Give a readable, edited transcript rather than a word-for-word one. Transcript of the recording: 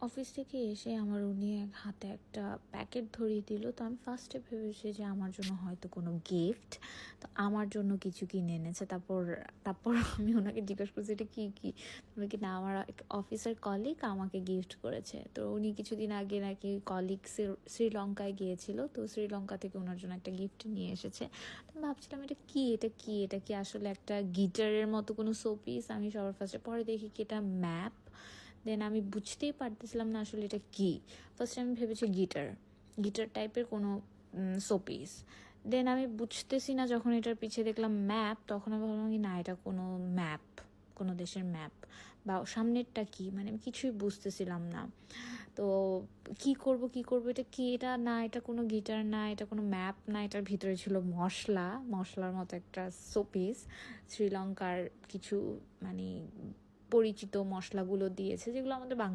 Office থেকে এসে আমার উনি হাতে একটা প্যাকেট ধরিয়ে দিল। তো আমি ফার্স্টে ভেবেছি যে আমার জন্য হয়তো কোনো গিফট, তো আমার জন্য কিছু কিনে এনেছে। তারপর তারপর আমি ওনাকে জিজ্ঞেস করছি এটা কি বলে কি না আমার অফিসের কলিগ আমাকে গিফট করেছে। তো উনি কিছুদিন আগে নাকি কলিগ শ্রীলঙ্কায় গিয়েছিল, তো শ্রীলঙ্কা থেকে ওনার জন্য একটা গিফট নিয়ে এসেছে। তো আমি ভাবছিলাম এটা কি আসলে একটা গিটারের মতো কোনো শোপিস। আমি সবার ফার্স্টে পরে দেখি কি এটা ম্যাপ। দেন আমি বুঝতেই পারতেছিলাম না আসলে এটা কি। ফার্স্টে আমি ভেবেছি গিটার টাইপের কোনো শোপিস। দেন আমি বুঝতেছি না, যখন এটার পিছিয়ে দেখলাম ম্যাপ, তখন আমি ভাবলাম কি না এটা কোনো ম্যাপ, কোনো দেশের ম্যাপ বা সামনেরটা কি, মানে আমি কিছুই বুঝতেছিলাম না। তো কি করব এটা কি, এটা না এটা কোনো গিটার না, এটা কোনো ম্যাপ না, এটার ভিতরে ছিল মশলার মতো একটা শোপিস। শ্রীলঙ্কার কিছু মানে পরিচিত মশলাগুলো দিয়েছে, যেগুলো আমাদের বাংলা